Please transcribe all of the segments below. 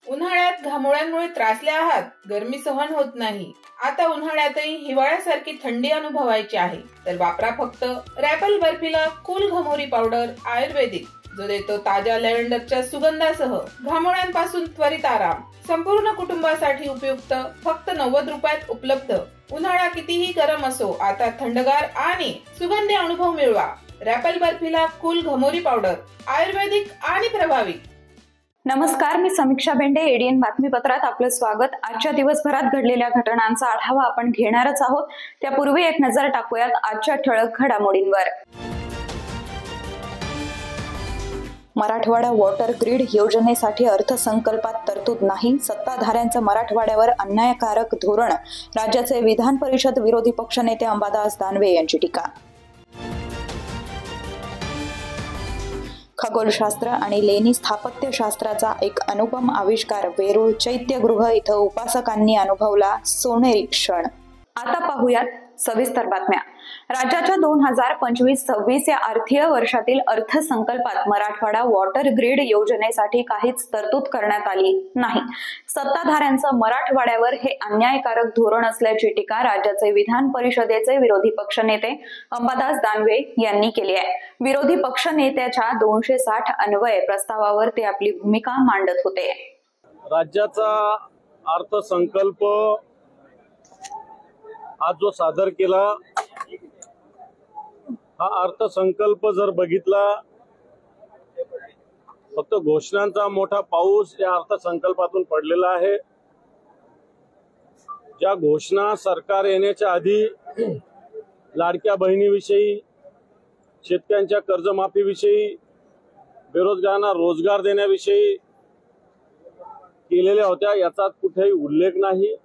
उन्हाळ्यात घामोळ्यांमुळे त्रासले आहात, गरमी सहन होत नाही, आता उन्हाळ्यातही हिवाळ्यासारखी थंडी अनुभवायची आहे तर वापरा फक्त रॅपल बर्फिला कूल घमोरी पावडर आयुर्वेदिक, जो देतो ताज्या लॅव्हेंडरच्या सुगंधासह घामोळ्यांपासून त्वरित आराम. संपूर्ण कुटुंबासाठी उपयुक्त, फक्त 90 रुपयात उपलब्ध. उन्हाळा कितीही गरम असो, आता थंडगार आणि सुगंधी अनुभव मिळवा. रॅपल बर्फिला कूल घमोरी पावडर आयुर्वेदिक आणि प्रभावी. नमस्कार, मी समीक्षा बेंडे. एडीएन बातमीपत्रात आपलं स्वागत. आजच्या दिवसभरात घडलेल्या घटनांचा आढावा आपण घेणारच आहोत. त्यापूर्वी एक नजर टाकूयात आजच्या ठळक घडामोडींवर. मराठवाडा वॉटर ग्रीड योजनेसाठी अर्थसंकल्पात तरतूद नाही, सत्ताधाऱ्यांचं मराठवाड्यावर अन्यायकारक धोरण. राज्याचे विधान परिषद विरोधी पक्षनेते अंबादास दानवे यांची टीका. खगोलशास्त्र आणि लेणी स्थापत्यशास्त्राचा एक अनुपम आविष्कार. वेरूळ चैत्यगृह इथं उपासकांनी अनुभवला सोनेरी क्षण. आता पाहूयात सविस्तर बातम्या. राज्याच्या 2025-26 या आर्थिक वर्षातील अर्थसंकल्पात मराठवाडा वॉटर ग्रीड योजनेसाठी काहीच तरतूद करण्यात आली नाही. सत्ताधाऱ्यांचं मराठवाड्यावर हे अन्यायकारक धोरण असल्याची टीका राज्याचे विधान परिषदेचे विरोधी पक्षनेते अंबादास दानवे यांनी केली आहे. विरोधी पक्षनेत्याच्या 260 अन्वय प्रस्तावावर ते आपली भूमिका मांडत होते. राज्याचा अर्थसंकल्प आज जो सादर केला, हा अर्थसंकल्प जर बघितला, फक्त घोषणांचा मोठा पाऊस या अर्थसंकल्पातून पडलेला आहे. ज्या घोषणा सरकार येण्याच्या आधी लाडक्या बहिणीविषयी, शेतकऱ्यांच्या कर्जमाफीविषयी, बेरोजगारांना रोजगार देण्याविषयी केलेल्या होत्या, याचा कुठेही उल्लेख नाही.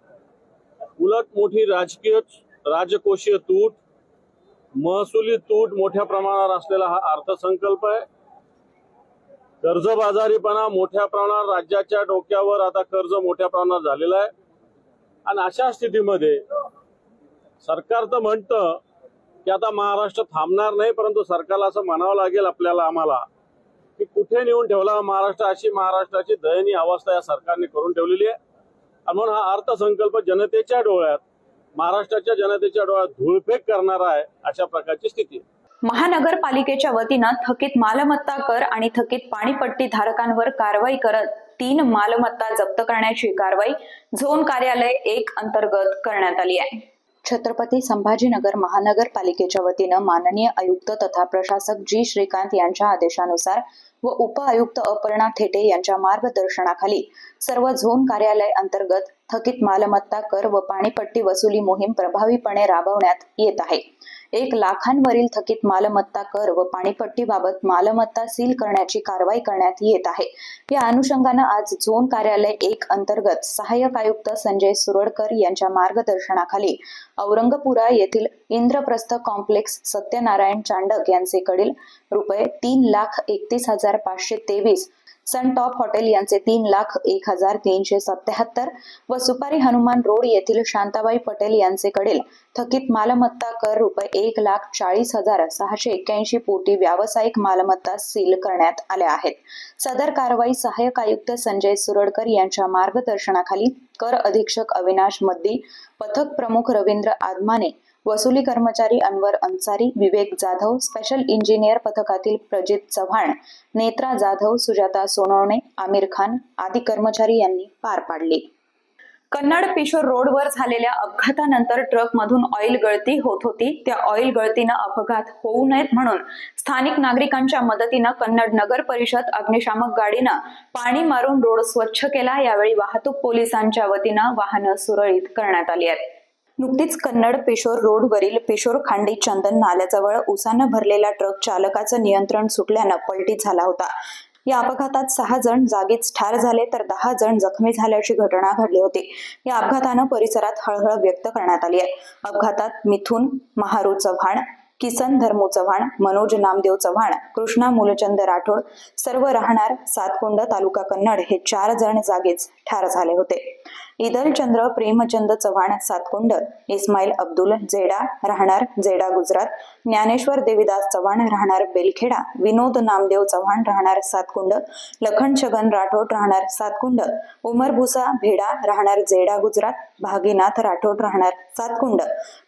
उलट मोठी राजकोषीय तूट, महसुली तूट मोठ्या प्रमाणावर असलेला हा अर्थसंकल्प आहे. कर्जबाजारीपणा मोठ्या प्रमाणावर, राज्याच्या डोक्यावर आता कर्ज मोठ्या प्रमाणावर झालेला आहे. आणि अशा स्थितीमध्ये सरकार तर म्हणतं की आता महाराष्ट्र थांबणार नाही, परंतु सरकारला असं म्हणावं लागेल आम्हाला की कुठे नेऊन ठेवला महाराष्ट्र. अशी महाराष्ट्राची दयनीय अवस्था या सरकारने करून ठेवलेली आहे. आणि म्हणून हा अर्थसंकल्प जनतेच्या डोळ्यात, महाराष्ट्राच्या जनतेच्या डोळ्यात धूळफेक करणारा आहे, अशा प्रकारची स्थिती. महानगरपालिकेच्या वतीनं थकीत मालमत्ता कर आणि थकीत पाणीपट्टी धारकांवर कारवाई करत 3 मालमत्ता जप्त करण्याची कारवाई झोन कार्यालय 1 अंतर्गत करण्यात आली आहे. छत्रपती संभाजीनगर महानगरपालिकेच्या वतीनं माननीय आयुक्त तथा प्रशासक जी श्रीकांत यांच्या आदेशानुसार व उपआयुक्त अपर्णा थेटे यांच्या मार्गदर्शनाखाली सर्व झोन कार्यालय अंतर्गत थकीत मालमत्ता कर व पाणीपट्टी वसुली मोहीम प्रभावीपणे राबवण्यात येत आहे. 1 लाखांवरील थकीत मालमत्ता कर व पाणीपट्टीबाबत मालमत्ता सील करण्याची कारवाई करण्यात येत आहे. या अनुषंगानं आज झोन कार्यालय 1 अंतर्गत सहाय्यक आयुक्त संजय सुरडकर यांच्या मार्गदर्शनाखाली औरंगपुरा येथील इंद्रप्रस्थ कॉम्प्लेक्स सत्यनारायण चांडक यांचेकडील रुपये 3,31,523, सन टॉप हॉटेल यांचे 3,01,377 व सुपारी हनुमान रोड येथील शांताबाई पटेल यांचेकडील थकीत मालमत्ता कर रुपये 1,40,681 पोटी व्यावसायिक मालमत्ता सील करण्यात आल्या आहेत. सदर कारवाई सहाय्यक आयुक्त संजय सुरडकर यांच्या मार्गदर्शनाखाली कर अधीक्षक अविनाश मद्दी, पथक प्रमुख रवींद्र आदमाने, वसुली कर्मचारी अनवर अन्सारी, विवेक जाधव, स्पेशल इंजिनियर पथकातील प्रजित चव्हाण, नेत्रा जाधव, सुजाता सोनवणे, आमिर खान आदी कर्मचारी यांनी पार पाडली. कन्नड पिशोर रोडवर झालेल्या अपघातानंतर ट्रकमधून ऑइल गळती होत होती. त्या ऑइल गळतीनं अपघात होऊ नयेत म्हणून स्थानिक नागरिकांच्या मदतीनं कन्नड नगर परिषद अग्निशामक गाडीनं पाणी मारून रोड स्वच्छ केला. यावेळी वाहतूक पोलिसांच्या वतीनं वाहनं सुरळीत करण्यात आली आहेत. नुकतीच कन्नड पिशोर रोडवरील पिशोर खांडी चंदन नाल्याजवळ उसानं भरलेला ट्रक चालकाचं नियंत्रण सुटल्यानं पलटी झाला होता. या अपघातात 6 जण जागीच ठार झाले तर 10 जण जखमी झाल्याची घटना घडली होती। या अपघातानं परिसरात हळहळ व्यक्त करण्यात आली आहे। अपघातात मिथुन महारू चव्हाण, किसन धर्मू चव्हाण, मनोज नामदेव चव्हाण, कृष्णा मूलचंद राठोड सर्व राहणार सातकुंड तालुका कन्नड हे 4 जण जागीच ठार झाले होते। ईदलचंद्र प्रेमचंद चव्हाण सातकुंड, इस्माईल अब्दुल जेडा राहणार जेडा गुजरात, ज्ञानेश्वर देवीदास चव्हाण राहणार बेलखेडा, विनोद नामदेव चव्हाण राहणार सातकुंड, लखन छगन राठोड राहणार सातकुंड, उमर भुसा भेडा राहणार जेडा गुजरात, भागीनाथ राठोड राहणार सातकुंड,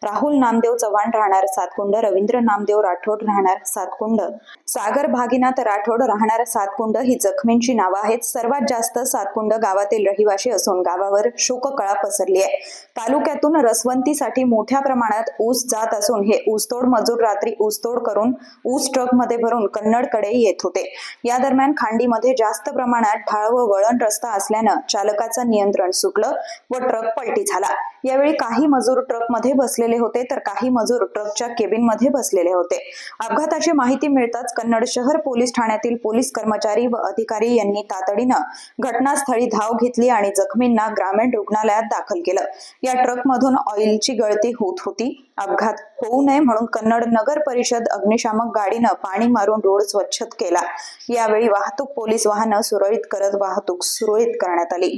राहुल नामदेव चव्हाण राहणार सातकुंड, रवींद्र नामदेव राठोड राहणार सातकुंड, सागर भागीनाथ राठोड राहणार सातकुंड ही जखमींची नावं आहेत। सर्वात जास्त सातकुंड गावातील रहिवासी असून गावावर शोककळा पसरली आहे। तालुक्यातून रसवंतीसाठी मोठ्या प्रमाणात ऊस जात असून हे ऊसतोड मजूर रात्री ऊसतोड करून ऊस ट्रकमध्ये भरून कन्नडकडे येत होते। या दरम्यान खांडीमध्ये जास्त प्रमाणात ढाळ व वळण रस्ता असल्यानं चालकाचं नियंत्रण सुटलं व ट्रक पलटी झाला। यावेळी काही मजूर ट्रकमध्ये बसलेले होते तर काही मजूर ट्रकच्या केबिनमध्ये बसलेले होते। अपघाताची माहिती मिळताच कन्नड शहर पोलीस ठाण्यातील पोलीस कर्मचारी व अधिकारी यांनी तातडीनं घटनास्थळी धाव घेतली आणि जखमींना ग्रामीण रुग्णालयात दाखल केलं। या ट्रकमधून ऑइलची गळती होत होती। अपघात होऊ नये म्हणून कन्नड नगर परिषद अग्निशामक गाडीनं पाणी मारून रोड स्वच्छ केला। यावेळी वाहतूक पोलीस वाहनं सुरळीत करत वाहतूक सुरळीत करण्यात आली।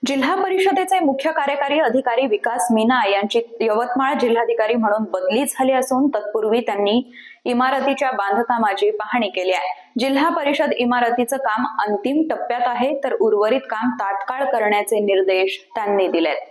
जिल्हा परिषदेचे मुख्य कार्यकारी अधिकारी विकास मीना यांची यवतमाळ जिल्हाधिकारी म्हणून बदली झाली असून तत्पूर्वी त्यांनी इमारतीच्या बांधकामाची पाहणी केली आहे। जिल्हा परिषद इमारतीचं काम अंतिम टप्प्यात आहे तर उर्वरित काम तात्काळ करण्याचे निर्देश त्यांनी दिलेत।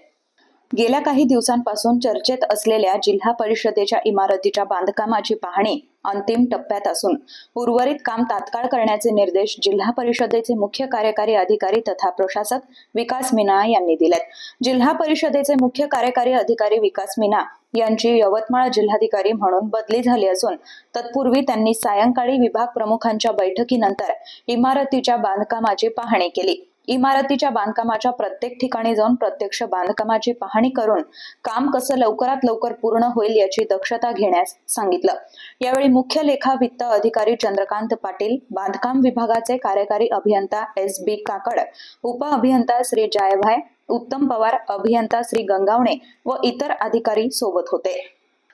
गेल्या काही दिवसांपासून चर्चेत असलेल्या जिल्हा परिषदेच्या इमारतीच्या बांधकामाची पाहणी अंतिम टप्प्यात असून उर्वरित काम तात्काळ करण्याचे निर्देश जिल्हा परिषदेचे मुख्य कार्यकारी अधिकारी तथा प्रशासक विकास मीना यांनी दिलेत। जिल्हा परिषदेचे मुख्य कार्यकारी अधिकारी विकास मीना यांची यवतमाळ जिल्हाधिकारी म्हणून बदली झाली असून तत्पूर्वी त्यांनी सायंकाळी विभाग प्रमुखांच्या बैठकीनंतर इमारतीच्या बांधकामाची पाहणी केली। इमारतीच्या बांधकामाच्या प्रत्येक ठिकाणी जाऊन प्रत्यक्ष बांधकामाची पाहणी करून काम कसं लवकरात लवकर पूर्ण होईल याची दक्षता घेण्यास सांगितलं। यावेळी मुख्य लेखा वित्त अधिकारी चंद्रकांत पाटील, बांधकाम विभागाचे कार्यकारी अभियंता SB काकड, उप अभियंता श्री जायभाय, उत्तम पवार, अभियंता श्री गंगावणे व इतर अधिकारी सोबत होते।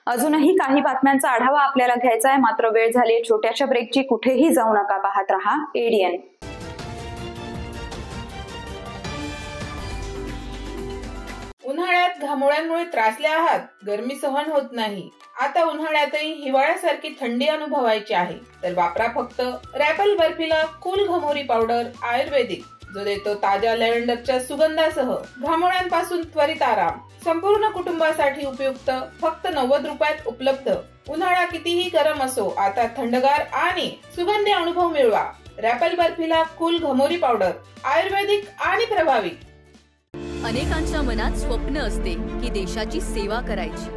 अजूनही काही बातम्यांचा आढावा आपल्याला घ्यायचा आहे, मात्र वेळ झाली छोट्याशा ब्रेकची। कुठेही जाऊ नका, पाहत रहा ADN। उन्हाळ्यात घामोळ्यांमुळे त्रासले आहात, गरमी सहन होत नाही, आता उन्हाळ्यातही हिवाळ्यासारखी थंडी अनुभवायची आहे तर वापरा फक्त रॅपल बर्फिला कूल घमोरी पावडर आयुर्वेदिक, जो देतो ताज्या लॅव्हेंडरच्या सुगंधासह घामोळ्यांपासून त्वरित आराम। संपूर्ण कुटुंबासाठी उपयुक्त, फक्त 90 रुपयात उपलब्ध। उन्हाळा कितीही गरम असो, आता थंडगार आणि सुगंधी अनुभव मिळवा। रॅपल बर्फिला कूल घमोरी पावडर आयुर्वेदिक आणि प्रभावी। अनेकांच्या मनात स्वप्न असते की देशाची सेवा करायची,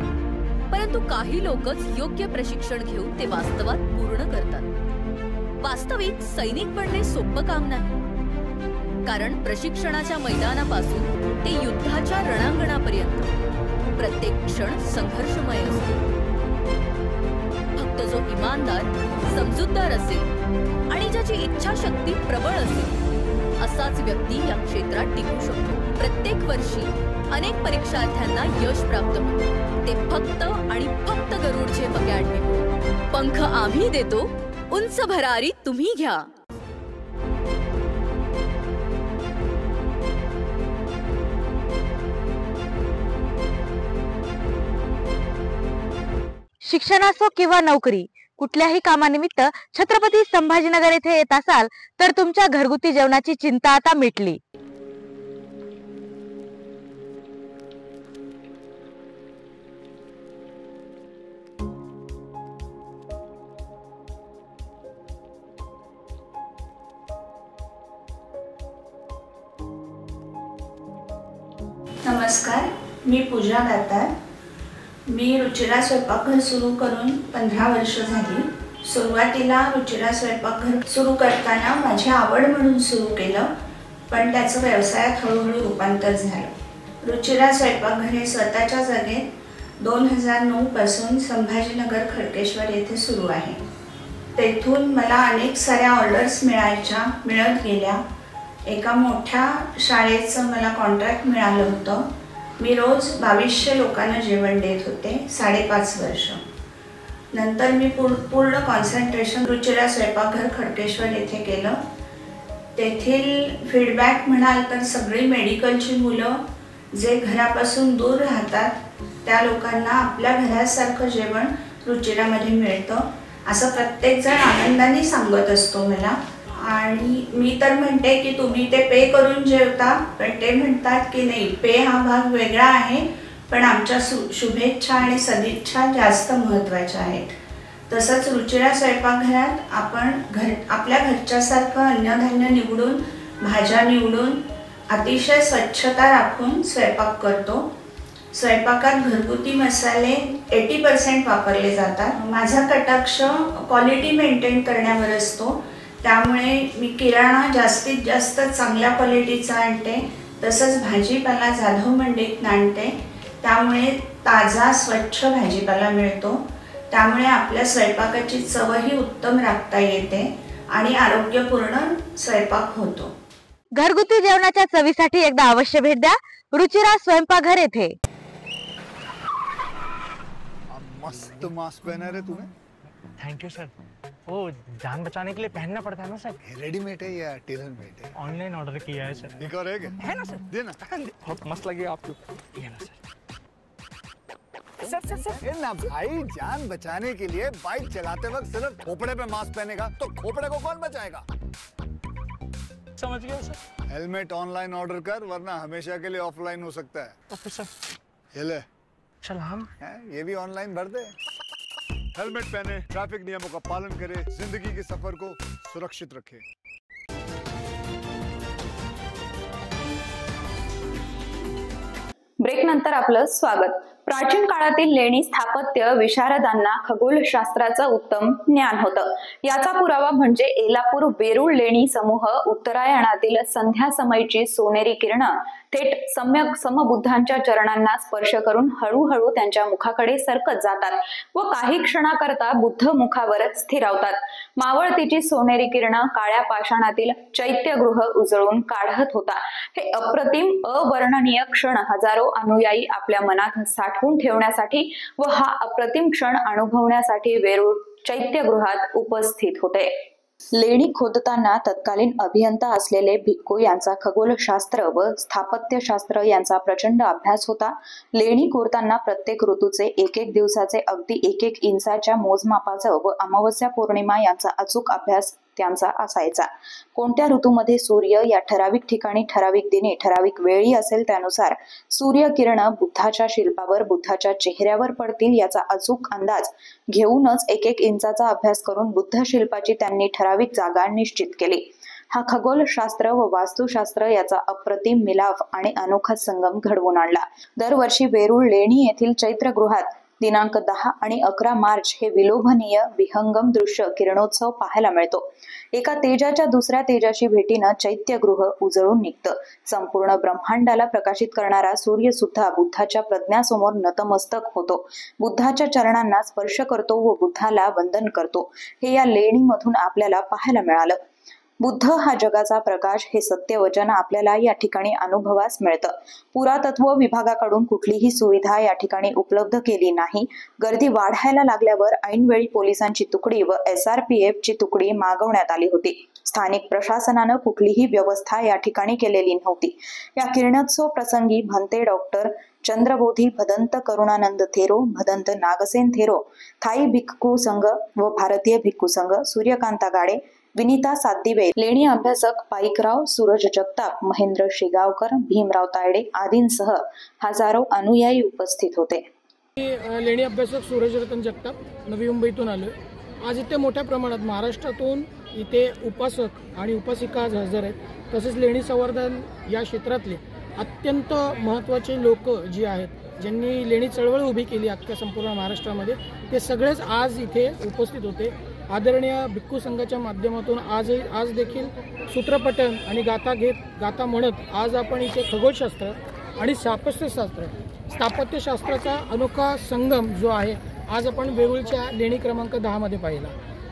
परंतु काही लोकच योग्य प्रशिक्षण घेऊन ते वास्तवात पूर्ण करतात। वास्तविक सैनिक बनणे सोपं काम नाही, कारण प्रशिक्षणाच्या मैदानापासून ते युद्धाच्या रणांगणापर्यंत प्रत्येक क्षण संघर्षमय असतो। फक्त जो इमानदार, समजूतदार असेल आणि ज्याची इच्छाशक्ती प्रबळ असेल असाच व्यक्ती या क्षेत्रात टिकू शकतो। प्रत्येक वर्षी अनेक परीक्षार्थ्यांना यश प्राप्त होते, ते फक्त आणि फक्त गरुड झेप अकॅडमी। पंख आम्ही देतो, उंच भरारी तुम्ही घ्या। शिक्षण असो किंवा नोकरी, कुठल्याही कामानिमित्त छत्रपती संभाजीनगर येथे येत असाल तर तुमच्या घरगुती जेवणाची चिंता आता मिटली। नमस्कार, मी पूजा दातार। मी रुचिरा स्वयंपाकघर सुरू करून 15 वर्ष झाली। सुरुवातीला रुचिरा स्वयंपाकघर सुरू करताना माझी आवड म्हणून सुरू केलं, पण त्याचं व्यवसायात हळूहळू रूपांतर झालं। रुचिरा स्वयंपाकघर हे स्वतःच्या जागेत 2009 पासून संभाजीनगर खडकेश्वर येथे सुरू आहे। तेथून मला अनेक साऱ्या ऑर्डर्स मिळत गेल्या. एका मोठ्या शाळेचं मला कॉन्ट्रॅक्ट मिळालं होतं. मी रोज 2200 लोकांना जेवण देत होते 5.5 वर्ष. नंतर मी पूर्ण कॉन्सन्ट्रेशन रुचिरा स्वयंपाकघर खडकेश्वर येथे केलं. तेथील फीडबॅक म्हणाल तर सगळी मेडिकलची मुलं जे घरापासून दूर राहतात त्या लोकांना आपल्या घरासारखं जेवण रुचिरामध्ये मिळतं असं प्रत्येकजण आनंदाने सांगत असतो मला. आणि मी तर म्हणते की तुम्ही ते पे करून जेवता, पण ते म्हणतात की नाही, पे हा भाग वेगळा आहे, पण आमच्या शुभेच्छा आणि सदिच्छा जास्त महत्त्वाच्या आहेत. तसंच रुचिरा स्वयंपाकघरात आपण आपल्या घरच्यासारखं अन्नधान्य निवडून, भाज्या निवडून, अतिशय स्वच्छता राखून स्वयंपाक करतो. स्वयंपाकात घरगुती मसाले 80% वापरले जातात. माझा कटाक्ष क्वालिटी मेंटेन करण्यावर असतो, त्यामुळे मी किराणा जास्तीत जास्त चांगल्या क्वालिटीचा आणते. तसंच भाजीपाला जाधव मंडईत आणते, त्यामुळे ताजा स्वच्छ भाजीपाला मिळतो. त्यामुळे आपल्या स्वयंपाकाची चवही उत्तम राखता येते आणि आरोग्यपूर्ण स्वयंपाक होतो. घरगुती जेवणाच्या चवीसाठी एकदा अवश्य भेट द्या रुचिरा स्वयंपाकघर येथे. मस्त मास्क पहना रे तूने. Thank you sir. वो जान बचाने के लिए पहनना पड़ता है ना सर. रेडीमेड है या टेलर मेड है? ऑनलाइन ऑर्डर किया है सर. एक और है ना सर. देना. बहुत मस्त लगे आपको. ये ना सर. सर ना भाई, जान बचाने के लिए बाइक चलाते वक्त सिर्फ खोपड़े पे मास्क पहनेगा तो खोपड़े को कौन बचाएगा? समझ गया सर. हेलमेट ऑनलाइन ऑर्डर कर, वरना हमेशा के लिए ऑफलाइन हो सकता है. Okay sir. ये ले. चल हम ये भी ऑनलाइन भर दे. हेलमेट पहने, ट्रैफिक नियमों का पालन करे, जिंदगी के सफर को सुरक्षित रखे. ब्रेक नंतर आपलं स्वागत. प्राचीन काळातील लेणी स्थापत्य विशारदांना खगोलशास्त्राचं उत्तम ज्ञान होतं. याचा पुरावा म्हणजे एलापूर वेरूळ लेणी समूह उत्तरायणातील संध्या समयची सोनेरी किरणं थेट सम्यक समबुद्धांच्या चरणांना स्पर्श करून हळूहळू त्यांच्या मुखाकडे सरकत जातात व काही क्षणाकरता बुद्ध मुखावर स्थिरावतात. मावळतीची सोनेरी किरणं काळ्या पाषाणातील चैत्यगृह उजळून काढत होता. हे अप्रतिम अवर्णनीय क्षण हजारो अनुयायी आपल्या मनात साठवून ठेवण्यासाठी व हा अप्रतिम क्षण अनुभवण्यासाठी वेरूळ चैत्यगृहात उपस्थित होते. लेणी खोदताना तत्कालीन अभियंता असलेले भिक्खू यांचा खगोलशास्त्र व स्थापत्यशास्त्र यांचा प्रचंड अभ्यास होता. लेणी कोरताना प्रत्येक ऋतूचे एक दिवसाचे अगदी 1 इंचाच्या मोजमापाचं व अमावस्या पौर्णिमा यांचा अचूक अभ्यास त्यांचा असायचा. कोणत्या ऋतूमध्ये सूर्य या ठराविक ठिकाणी ठराविक दिनी ठराविक वेळी असेल त्यानुसार सूर्यकिरणं बुद्धाच्या शिल्पावर बुद्धाच्या चेहऱ्यावर पडतील याचा अचूक अंदाज घेऊनच 1 इंचाचा अभ्यास करून बुद्ध शिल्पाची त्यांनी ठराविक जागा निश्चित केली. हा खगोलशास्त्र व वास्तुशास्त्र याचा अप्रतिम मिलाफ आणि अनोखा संगम घडवून आणला. दरवर्षी वेरूळ लेणी येथील चैत्रगृहात दिनांक 10 आणि 11 मार्च हे विलोभनीय विहंगम दृश्य किरणोत्सव पाहायला मिळतो. एका तेजाच्या दुसऱ्या तेजाशी भेटीनं चैत्यगृह उजळून निघतं. संपूर्ण ब्रह्मांडाला प्रकाशित करणारा सूर्य सुद्धा बुद्धाच्या प्रज्ञासमोर नतमस्तक होतो. बुद्धाच्या चरणांना स्पर्श करतो व बुद्धाला वंदन करतो. हे या लेणीमधून आपल्याला पाहायला मिळालं. बुद्ध हा जगाचा प्रकाश हे सत्यवचन आपल्याला या ठिकाणी अनुभवास मिळतं. पुरातत्व विभागाकडून कुठलीही सुविधा या ठिकाणी उपलब्ध केली नाही. गर्दी वाढायला लागल्यावर ऐनवेळी पोलिसांची तुकडी व SRPF ची तुकडी मागवण्यात आली होती. स्थानिक प्रशासनानं कुठलीही व्यवस्था या ठिकाणी केलेली नव्हती. या किरणोत्सव प्रसंगी भंते डॉक्टर चंद्रबोधी भदंत करुणानंद थेरो, भदंत नागसेन थेरो, थाई भिक्खू संघ व भारतीय भिक्खू संघ, सूर्यकांता गाडे, विनीता सातदिवे, लेणी अभ्यासक पाईकराव, सूरज जगताप, महेंद्र शेगावकर, भीमराव तायडे आदींसह हजारो अनुयायी उपस्थित होते. लेणी अभ्यासक सूरज रतन जगताप नवी मुंबईतून आलो. आज इथे मोठ्या प्रमाणात महाराष्ट्रातून इथे उपासक आणि उपासिका आज हजर आहेत. तसेच लेणी संवर्धन या क्षेत्रातले अत्यंत महत्त्वाचे लोक जे आहेत, ज्यांनी लेणी चळवळ उभी केली अख्ख्या संपूर्ण महाराष्ट्रामध्ये, ते सगळेच आज इथे उपस्थित होते. आदरणीय भिक्खू संघाच्या माध्यमातून आज देखील सूत्रपठण आणि गाथा म्हणत आज आपण इथे खगोलशास्त्र आणि स्थापत्यशास्त्राचा अनोखा संगम जो आहे आज आपण वेरूळच्या लेणी क्रमांक 10 मध्ये पाहिला.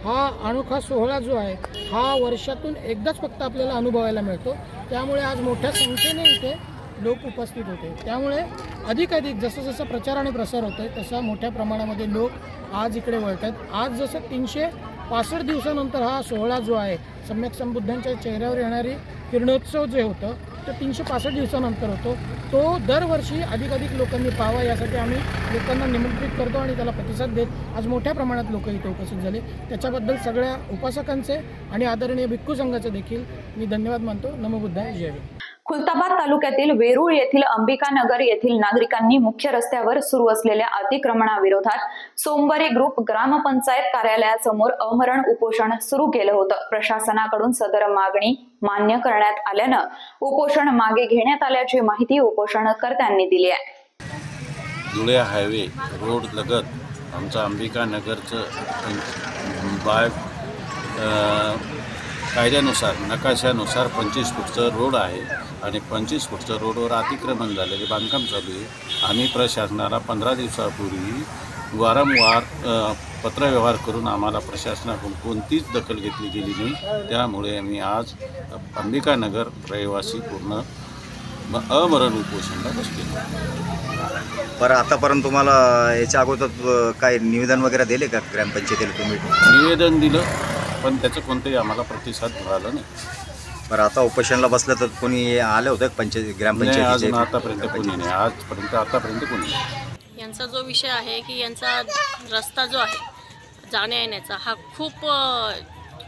हा अनोखा सोहळा जो आहे हा वर्षातून एकदाच फक्त आपल्याला अनुभवायला मिळतो. त्यामुळे आज मोठ्या संख्येने इथे लोक उपस्थित होते. त्यामुळे अधिकाधिक जसं जसं प्रचार आणि प्रसार होत आहे तसा मोठ्या प्रमाणामध्ये लोक आज इकडे वळत आहेत. आज जसं 365 दिवसानंतर हा सोहळा जो आहे सम्यक संबुद्धांच्या चेहऱ्यावर येणारी किरणोत्सव जे होतं तो 365 दिवसानंतर होतो. तो दरवर्षी अधिकाधिक लोकांनी पाहावा यासाठी आम्ही लोकांना निमंत्रित करतो आणि त्याला प्रतिसाद देत आज मोठ्या प्रमाणात लोक इथे उपस्थित झाले. त्याच्याबद्दल सगळ्या उपासकांचे आणि आदरणीय भिक्खू संघाचे देखील मी धन्यवाद मानतो. नमो बुद्धाय. जय भीम. खुलताबाद तालुक्यातील वेरूळ येथील अंबिकानगर येथील नागरिकांनी मुख्य रस्त्यावर सुरू असलेल्या अतिक्रमणाविरोधात सोमवारी ग्रुप ग्रामपंचायत कार्यालयासमोर आमरण उपोषण सुरू केलं होतं. प्रशासनाकडून सदर मागणी मान्य करण्यात आल्यानं उपोषण मागे घेण्यात आल्याची माहिती उपोषणकर्त्यांनी दिली आहे. धुळे हायवे रोड लगत आमचं अंबिकानगरचं बाय कायद्यानुसार नकाशानुसार 25 फूटचं रोड आहे आणि 25 फूटचं रोडवर अतिक्रमण झालेले बांधकाम चालू आहे. आम्ही प्रशासनाला 15 दिवसापूर्वी वारंवार पत्रव्यवहार करून आम्हाला प्रशासनाकडून कोणतीच दखल घेतली गेली नाही. त्यामुळे आम्ही आज अंबिकानगर रहिवासी पूर्ण अमरण उपोषणाला बसले. बरं, आतापर्यंत तुम्हाला याच्या अगोदर काय निवेदन वगैरे दिले का ग्रामपंचायतीला? तुम्ही निवेदन दिलं पण त्याचं कोणतंही आम्हाला प्रतिसाद मिळाला नाही. बरं, आता उपोषणाला बसलं तर कोणी आलं होतं ग्रामपंचायत? आतापर्यंत कोणी नाही. आतापर्यंत कोणी नाही. यांचा जो विषय आहे की यांचा रस्ता जो आहे जाण्या येण्याचा हा खूप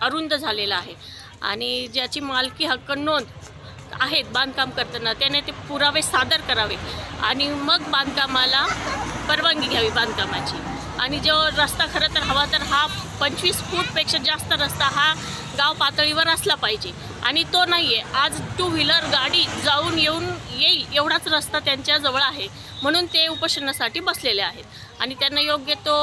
अरुंद झालेला आहे आणि ज्याची मालकी हक्क नोंद आहेत बांधकाम करताना त्याने ते पुरावे सादर करावे आणि मग बांधकामाला परवानगी घ्यावी बांधकामाची. आणि जो रस्ता खरं तर हवा तर हा 25 फूटपेक्षा जास्त रस्ता हा गाव पातळीवर असला पाहिजे आणि तो नाही आहे. आज 2 व्हीलर गाडी जाऊन येईल एवढाच रस्ता त्यांच्याजवळ आहे म्हणून ते उपोषणासाठी बसलेले आहेत आणि त्यांना योग्य तो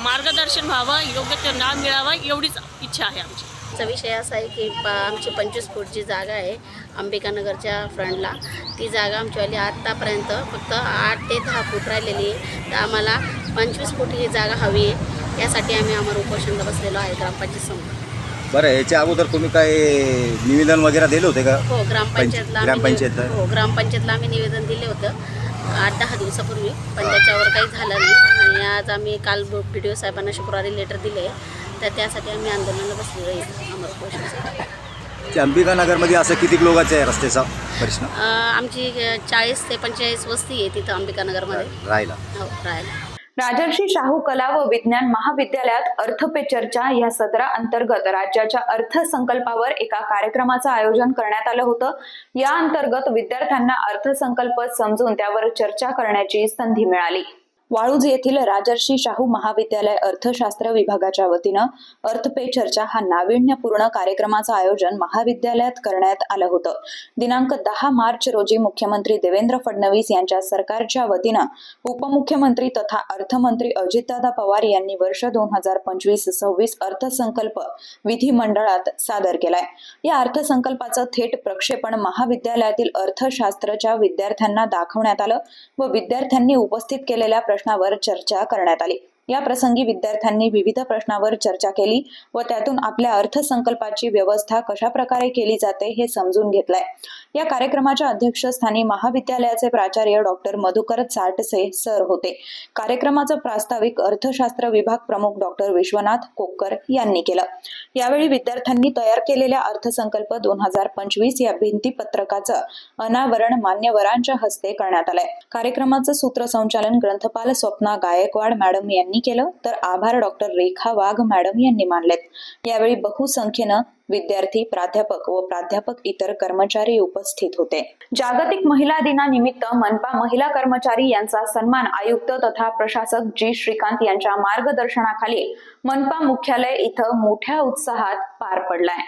मार्गदर्शन व्हावं, योग्य तो न्याय मिळावा एवढीच इच्छा आहे आमची. विषय असा आहे की आमची 25 फूटची जागा आहे अंबिकानगरच्या फ्रंटला. ती जागा आमच्यावाली आत्तापर्यंत फक्त 8 ते 10 फूट राहिलेली आहे. तर आम्हाला 25 फूट ही जागा हवी आहे. यासाठी आम्ही आम्हाला उपोषणाला बसलेलो आहे ग्रामपंचायत समोर. बरं, याच्या अगोदर तुम्ही काय निवेदन वगैरे दिले होते का? हो, ग्रामपंचायतला आम्ही निवेदन दिले होतं 8-10 दिवसापूर्वी, पण त्याच्यावर काही झालं नाही. आणि आज आम्ही काल BDO साहेबांना शुक्रवारी लेटर दिले तर त्यासाठी आम्ही आंदोलनाला बसलेलो आहे अमर उपोषणासाठी. अंबिकानगरमध्ये असं किती लोकांचं आहे रस्त्याचा प्रश्न? आमची 40 ते 45 वस्ती आहे तिथं अंबिकानगरमध्ये राहायला. हो, राहायला. राजर्षी शाहू कला व विज्ञान महाविद्यालयात अर्थ पे चर्चा या सदराअंतर्गत राज्याच्या अर्थसंकल्पावर एका कार्यक्रमाचं आयोजन करण्यात आलं होतं. या अंतर्गत विद्यार्थ्यांना अर्थसंकल्प समजून त्यावर चर्चा करण्याची संधी मिळाली. वाळूज येथील राजर्षी शाहू महाविद्यालय अर्थशास्त्र विभागाच्या वतीनं अर्थ पे चर्चा हा नाविन्यपूर्ण कार्यक्रमाचं आयोजन महाविद्यालयात करण्यात आलं होतं. दिनांक 10 मार्च रोजी मुख्यमंत्री देवेंद्र फडणवीस यांच्या सरकारच्या वतीनं उपमुख्यमंत्री तथा अर्थमंत्री अजितदादा पवार यांनी वर्ष 2025-26 अर्थसंकल्प विधिमंडळात सादर केलाय. या अर्थसंकल्पाचं थेट प्रक्षेपण महाविद्यालयातील अर्थशास्त्रच्या विद्यार्थ्यांना दाखवण्यात आलं व विद्यार्थ्यांनी उपस्थित केलेल्या प्रश्नावर चर्चा करण्यात आली. या प्रसंगी विद्यार्थ्यांनी विविध प्रश्नावर चर्चा केली व त्यातून आपल्या अर्थसंकल्पाची व्यवस्था कशा प्रकारे केली जाते हे समजून घेतलंय. या कार्यक्रमाच्या अध्यक्षस्थानी महाविद्यालयाचे प्राचार्य डॉक्टर मधुकर चाटसे सर होते. कार्यक्रमाचं प्रास्ताविक अर्थशास्त्र विभाग प्रमुख डॉक्टर विश्वनाथ कोक्कर यांनी केलं. यावेळी विद्यार्थ्यांनी तयार केलेल्या अर्थसंकल्प 2025 या भिंतीपत्रकाचं अनावरण मान्यवरांच्या हस्ते करण्यात आलंय. कार्यक्रमाचं सूत्रसंचालन ग्रंथपाल स्वप्ना गायकवाड मॅडम यांनी केलं तर आभार डॉक्टर रेखा वाघ मॅडम यांनी मानलेत. यावेळी बहुसंख्येनं विद्यार्थी, प्राध्यापक व प्राध्यापक इतर कर्मचारी उपस्थित होते. जागतिक महिला दिनानिमित्त मनपा महिला कर्मचारी यांचा सन्मान आयुक्त तथा प्रशासक जी श्रीकांत यांच्या मार्गदर्शनाखाली मनपा मुख्यालय इथं मोठ्या उत्साहात पार पडलाय.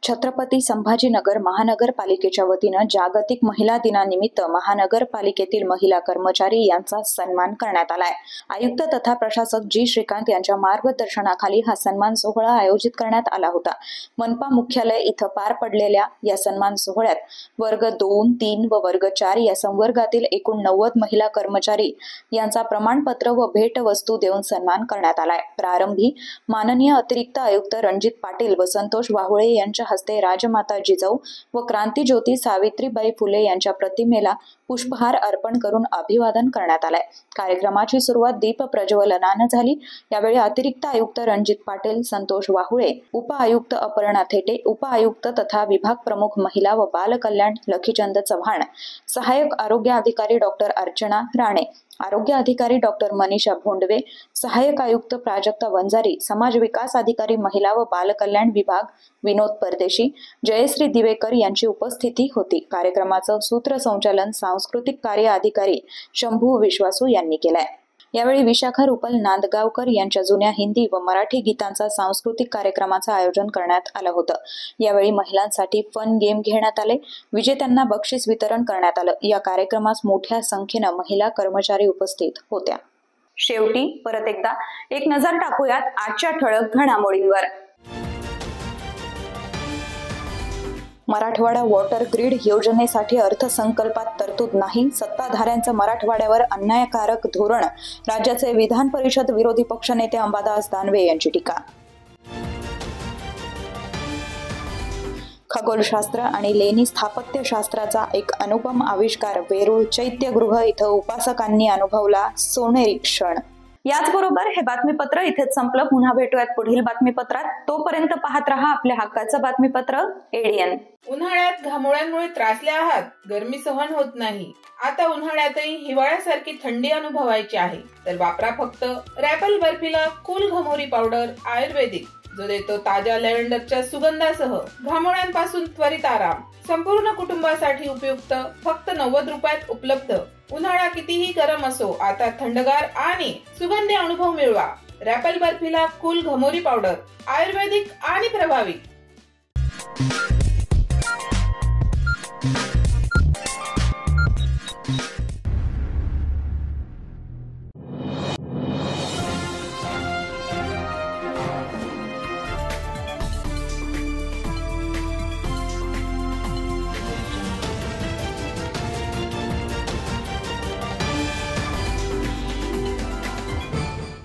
छत्रपती संभाजीनगर महानगरपालिकेच्या वतीनं जागतिक महिला दिनानिमित्त महानगरपालिकेतील महिला कर्मचारी यांचा सन्मान करण्यात आलाय। आयुक्त तथा प्रशासक जी श्रीकांत यांच्या मार्गदर्शनाखाली हा सन्मान सोहळा आयोजित करण्यात आला होता। मनपा मुख्यालय इथं पार पडलेल्या या सन्मान सोहळ्यात वर्ग 2, 3 व वर्ग 4 या संवर्गातील एकूण 90 महिला कर्मचारी यांचा प्रमाणपत्र व भेटवस्तू देऊन सन्मान करण्यात आलाय। प्रारंभी माननीय अतिरिक्त आयुक्त रणजित पाटील व संतोष वाहुळे यांच्या हस्ते राजमाता जिजाऊ व क्रांतीज्योती सावित्रीबाई फुले यांच्या प्रतिमेला पुष्पहार अर्पण करून अभिवादन करण्यात आले। कार्यक्रमाची सुरुवात दीप प्रज्वलनाने झाली। यावेळी अतिरिक्त आयुक्त रणजित पाटील, संतोष वाहुळे, उपआयुक्त अपर्णा थेटे, उपआयुक्त तथा विभाग प्रमुख महिला व बाल कल्याण लखीचंद चव्हाण, सहाय्यक आरोग्य अधिकारी डॉक्टर अर्चना राणे, आरोग्य अधिकारी डॉक्टर मनीषा भोंडवे, सहाय्यक आयुक्त प्राजक्ता वंजारी, समाज विकास अधिकारी महिला व बाल कल्याण विभाग विनोद परदेशी, जयश्री दिवेकर यांची उपस्थिती होती। कार्यक्रमाचं सूत्रसंचालन सांस्कृतिक कार्य अधिकारी शंभू विश्वासू यांनी केलंय। यावेळी विशाखा रुपल नांदगावकर यांच्या जुन्या हिंदी व मराठी गीतांचा सांस्कृतिक कार्यक्रमाचं आयोजन करण्यात आलं होतं। यावेळी महिलांसाठी फन गेम घेण्यात आले। विजेत्यांना बक्षीस वितरण करण्यात आलं। या कार्यक्रमास मोठ्या संख्येनं महिला कर्मचारी उपस्थित होत्या। शेवटी परत एकदा एक नजर टाकूयात आजच्या ठळक घडामोडींवर। मराठवाडा वॉटर ग्रीड योजनेसाठी अर्थसंकल्पात तरतूद नाही, सत्ताधाऱ्यांचं मराठवाड्यावर अन्यायकारक धोरण, राज्याचे विधान परिषद विरोधी पक्षनेते अंबादास दानवे यांची टीका। खगोलशास्त्र आणि लेणी स्थापत्यशास्त्राचा एक अनुपम आविष्कार, वेरूळ चैत्यगृह इथं उपासकांनी अनुभवला सोनेरी क्षण। याचबरोबर हे बातमीपत्र इथेच संपलं। पुन्हा भेटूयात पुढील बातमीपत्रात। तोपर्यंत पाहत रहा आपल्या हक्काचं बातमीपत्र एडीएन। उन्हाळ्यात घामोळ्यांमुळे त्रासले आहात, गरमी सहन होत नाही, आता उन्हाळ्यातही हिवाळ्यासारखी थंडी अनुभवायची आहे, तर वापरा फक्त रॅपल बर्फिला कूल घमोरी पावडर आयुर्वेदिक, जो देतो ताज्या लॅव्हेंडरच्या सुगंधासह घामोळ्यांपासून त्वरित आराम। संपूर्ण कुटुंबासाठी उपयुक्त, फक्त 90 रुपयात उपलब्ध। उन्हाळा कितीही गरम असो, आता थंडगार आणि सुगंधी अनुभव मिळवा। रॅपल बर्फिला कूल घमोरी पावडर आयुर्वेदिक आणि प्रभावी।